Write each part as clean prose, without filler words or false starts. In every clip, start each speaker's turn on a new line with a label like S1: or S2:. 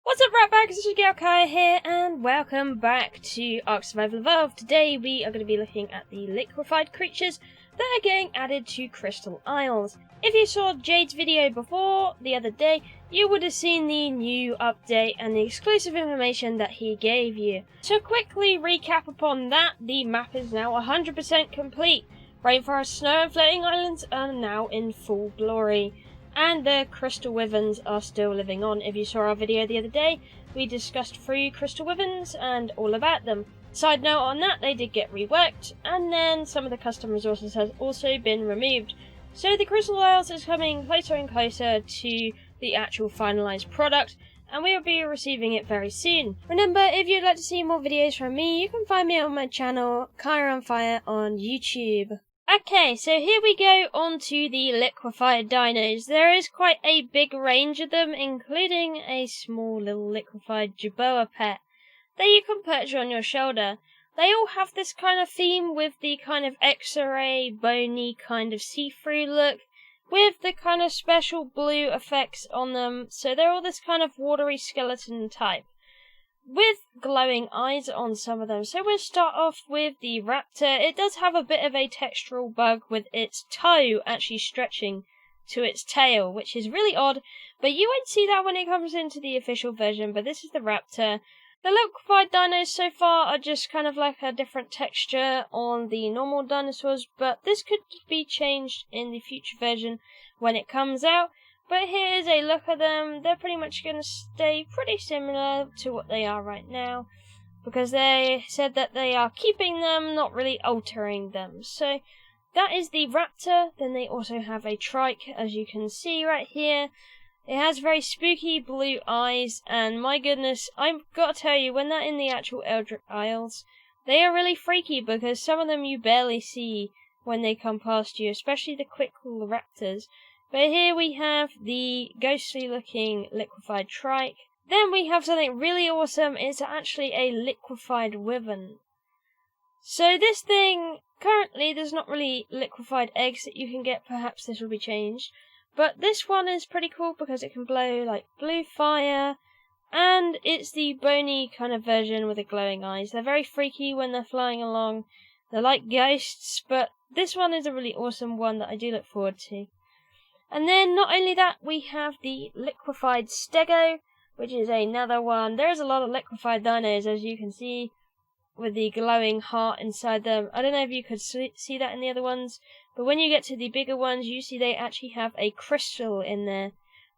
S1: What's up, Raptor? This is Kai here, and welcome back to Ark Survival Evolved. Today we are going to be looking at the liquefied creatures that are getting added to Crystal Isles. If you saw Jade's video before, the other day, you would have seen the new update and the exclusive information that he gave you. To quickly recap upon that, the map is now 100% complete. Rainforest, snow and floating islands are now in full glory. And the crystal wyverns are still living on. If you saw our video the other day, we discussed 3 crystal wyverns and all about them. Side note on that, they did get reworked, and then some of the custom resources has also been removed. So the Crystal Isles is coming closer and closer to the actual finalised product, and we will be receiving it very soon. Remember, if you'd like to see more videos from me, you can find me on my channel, Kai on Fire on YouTube. Okay, so here we go on to the liquefied dinos. There is quite a big range of them, including a small little liquefied Jerboa pet that you can perch on your shoulder. They all have this kind of theme with the kind of X-ray, bony kind of see-through look, with the kind of special blue effects on them, so they're all this kind of watery skeleton type, with glowing eyes on some of them. So we'll start off with the Raptor. It does have a bit of a textural bug with its toe actually stretching to its tail, which is really odd, but you won't see that when it comes into the official version. But this is the Raptor. The liquefied dinos so far are just kind of like a different texture on the normal dinosaurs, but this could be changed in the future version when it comes out. But here's a look at them. They're pretty much going to stay pretty similar to what they are right now, because they said that they are keeping them, not really altering them. So that is the Raptor. Then they also have a Trike, as you can see right here. It has very spooky blue eyes, and my goodness, I've got to tell you, when they're in the actual Eldrick Isles, they are really freaky, because some of them you barely see when they come past you, especially the Quetzel Raptors. But here we have the ghostly looking liquefied Trike. Then we have something really awesome. It's actually a liquefied wyvern. So this thing, currently there's not really liquefied eggs that you can get. Perhaps this will be changed. But this one is pretty cool because it can blow like blue fire. And it's the bony kind of version with the glowing eyes. They're very freaky when they're flying along. They're like ghosts, but this one is a really awesome one that I do look forward to. And then, not only that, we have the Liquefied Stego, which is another one. There's a lot of liquefied dinos, as you can see, with the glowing heart inside them. I don't know if you could see that in the other ones, but when you get to the bigger ones, you see they actually have a crystal in there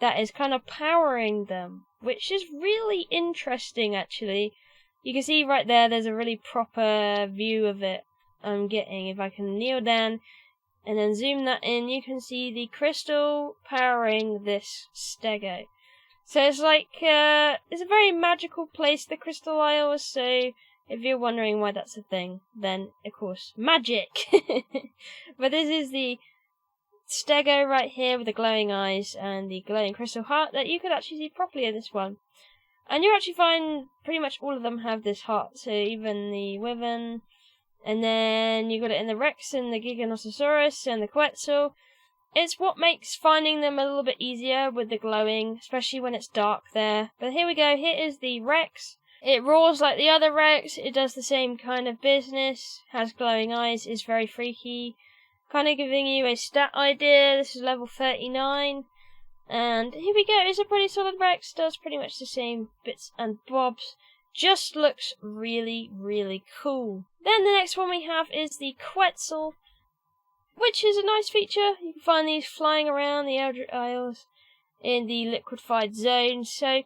S1: that is kind of powering them, which is really interesting, actually. You can see right there, there's a really proper view of it I'm getting. If I can kneel down and then zoom that in, you can see the crystal powering this Stego. So it's like, it's a very magical place, the Crystal Isles, so if you're wondering why that's a thing, then, of course, magic! But this is the Stego right here with the glowing eyes and the glowing crystal heart that you could actually see properly in this one. And you actually find pretty much all of them have this heart, so even the wyvern. And then you got it in the Rex and the Giganotosaurus and the Quetzel. It's what makes finding them a little bit easier with the glowing, especially when it's dark there. But here we go, here is the Rex. It roars like the other Rex, it does the same kind of business, has glowing eyes, is very freaky. Kind of giving you a stat idea, this is level 39. And here we go, it's a pretty solid Rex, does pretty much the same bits and bobs. Just looks really, really cool. Then the next one we have is the Quetzel, which is a nice feature. You can find these flying around the Eldrick Isles in the liquefied zone. So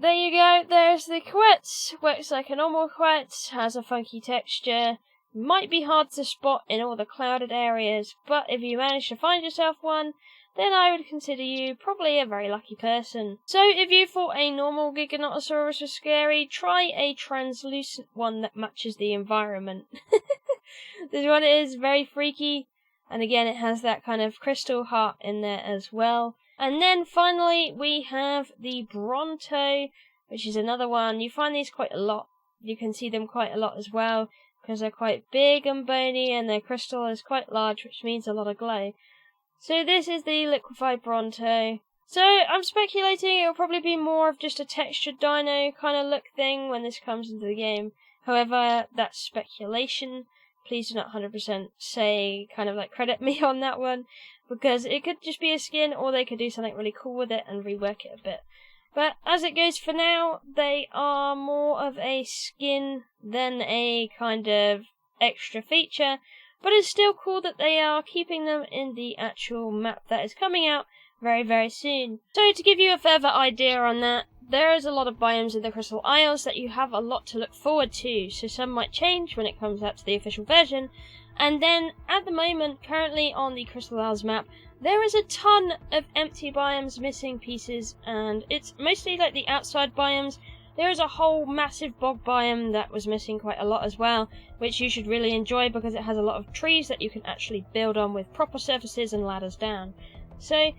S1: there you go, there's the Quetz. Works like a normal Quetz, has a funky texture. Might be hard to spot in all the clouded areas, but if you manage to find yourself one, then I would consider you probably a very lucky person. So if you thought a normal Giganotosaurus was scary, try a translucent one that matches the environment. This one is very freaky, and again it has that kind of crystal heart in there as well. And then finally we have the Bronte, which is another one. You find these quite a lot. You can see them quite a lot as well, because they're quite big and bony and their crystal is quite large, which means a lot of glow. So this is the Liquefied Bronte. So I'm speculating it'll probably be more of just a textured dino kind of look thing when this comes into the game. However, that's speculation. Please do not 100% say, kind of like credit me on that one, because it could just be a skin, or they could do something really cool with it and rework it a bit. But as it goes for now, they are more of a skin than a kind of extra feature, but it's still cool that they are keeping them in the actual map that is coming out very, very soon. So to give you a further idea on that, there is a lot of biomes in the Crystal Isles that you have a lot to look forward to, so some might change when it comes out to the official version. And then, at the moment, currently on the Crystal Isles map, there is a ton of empty biomes missing pieces, and it's mostly like the outside biomes. There is a whole massive bog biome that was missing quite a lot as well, which you should really enjoy because it has a lot of trees that you can actually build on with proper surfaces and ladders down. So,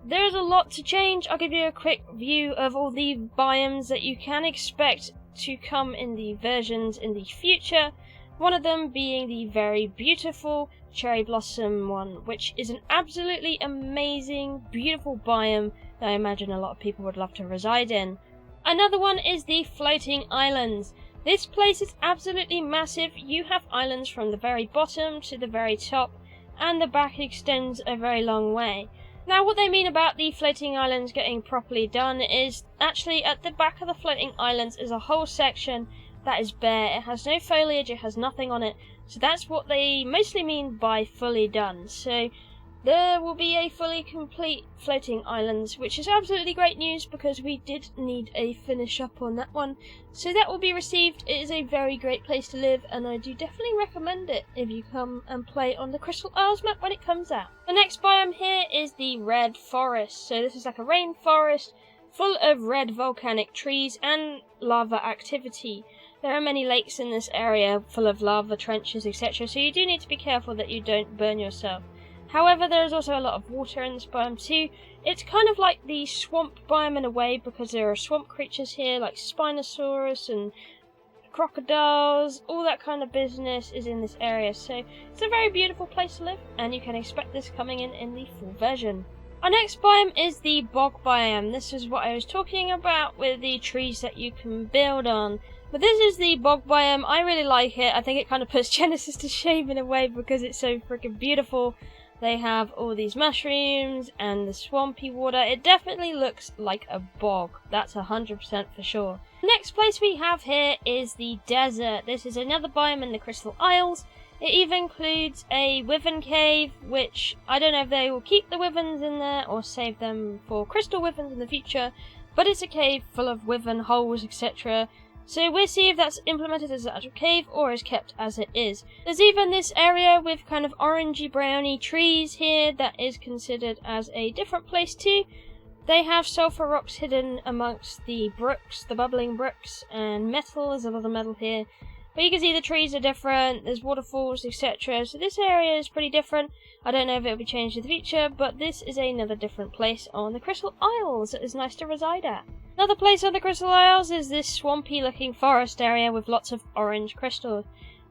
S1: there's a lot to change. I'll give you a quick view of all the biomes that you can expect to come in the versions in the future. One of them being the very beautiful Cherry Blossom one, which is an absolutely amazing, beautiful biome that I imagine a lot of people would love to reside in. Another one is the Floating Islands. This place is absolutely massive. You have islands from the very bottom to the very top, and the back extends a very long way. Now, what they mean about the floating islands getting properly done is actually at the back of the floating islands is a whole section that is bare. It has no foliage, it has nothing on it. So that's what they mostly mean by fully done. So there will be a fully complete floating islands, which is absolutely great news because we did need a finish up on that one. So that will be received. It is a very great place to live, and I do definitely recommend it if you come and play on the Crystal Isles map when it comes out. The next biome here is the Red Forest. So this is like a rainforest full of red volcanic trees and lava activity. There are many lakes in this area full of lava trenches, etc. So you do need to be careful that you don't burn yourself. However, there is also a lot of water in this biome too. It's kind of like the swamp biome in a way because there are swamp creatures here like Spinosaurus and crocodiles. All that kind of business is in this area. So it's a very beautiful place to live, and you can expect this coming in the full version. Our next biome is the bog biome. This is what I was talking about with the trees that you can build on. But this is the bog biome. I really like it. I think it kind of puts Genesis to shame in a way because it's so freaking beautiful. They have all these mushrooms and the swampy water. It definitely looks like a bog. That's 100% for sure. Next place we have here is the desert. This is another biome in the Crystal Isles. It even includes a wyvern cave, which I don't know if they will keep the wyverns in there or save them for crystal wyverns in the future. But it's a cave full of wyvern holes, etc. So we'll see if that's implemented as an actual cave or is kept as it is. There's even this area with kind of orangey browny trees here that is considered as a different place too. They have sulfur rocks hidden amongst the brooks, the bubbling brooks, and metal. There's a lot of metal here. But you can see the trees are different, there's waterfalls, etc. So this area is pretty different. I don't know if it will be changed in the future, but this is another different place on the Crystal Isles that is nice to reside at. Another place on the Crystal Isles is this swampy looking forest area with lots of orange crystals.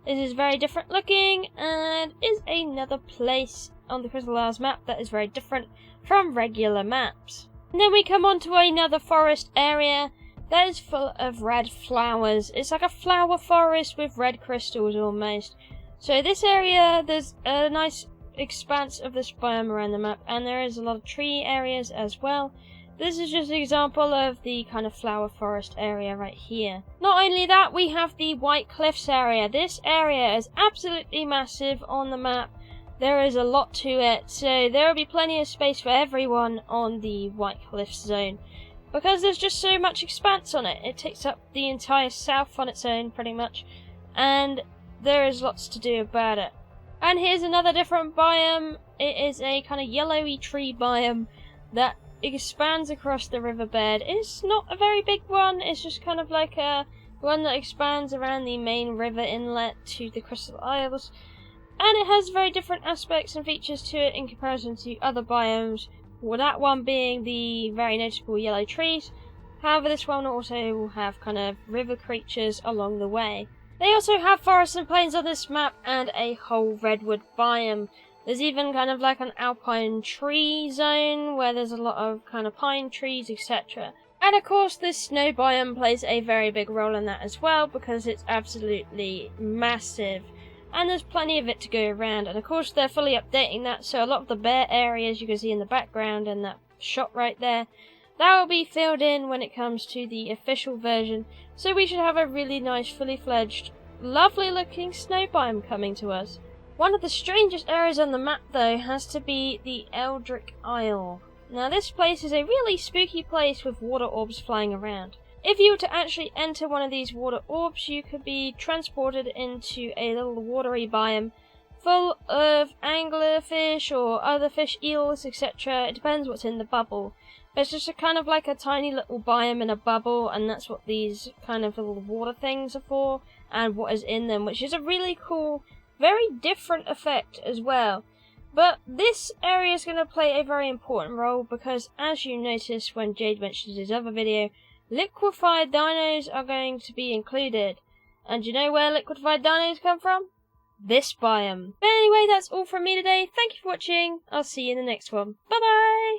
S1: This is very different looking and is another place on the Crystal Isles map that is very different from regular maps. And then we come on to another forest area that is full of red flowers. It's like a flower forest with red crystals almost. So this area, there's a nice expanse of this biome around the map, and there is a lot of tree areas as well. This is just an example of the kind of flower forest area right here. Not only that, we have the White Cliffs area. This area is absolutely massive on the map. There is a lot to it, so there will be plenty of space for everyone on the White Cliffs zone. Because there's just so much expanse on it. It takes up the entire south on its own, pretty much. And there is lots to do about it. And here's another different biome. It is a kind of yellowy tree biome that expands across the riverbed. It's not a very big one. It's just kind of like a one that expands around the main river inlet to the Crystal Isles. And it has very different aspects and features to it in comparison to other biomes. Well, that one being the very noticeable yellow trees. However, this one also will have kind of river creatures along the way. They also have forests and plains on this map and a whole redwood biome. There's even kind of like an alpine tree zone where there's a lot of kind of pine trees, etc. And of course this snow biome plays a very big role in that as well, because it's absolutely massive and there's plenty of it to go around. And of course they're fully updating that, so a lot of the bare areas you can see in the background and that shot right there, that will be filled in when it comes to the official version. So we should have a really nice, fully fledged, lovely looking snow biome coming to us. One of the strangest areas on the map though has to be the Eldrick Isle. Now this place is a really spooky place with water orbs flying around. If you were to actually enter one of these water orbs, you could be transported into a little watery biome full of anglerfish or other fish, eels, etc. It depends what's in the bubble. But it's just a kind of like a tiny little biome in a bubble, and that's what these kind of little water things are for, and what is in them, which is a really cool, very different effect as well. But this area is going to play a very important role because, as you noticed when Jade mentioned his other video, liquefied dinos are going to be included. And you know where liquefied dinos come from? This biome. But anyway, that's all from me today. Thank you for watching. I'll see you in the next one. Bye bye!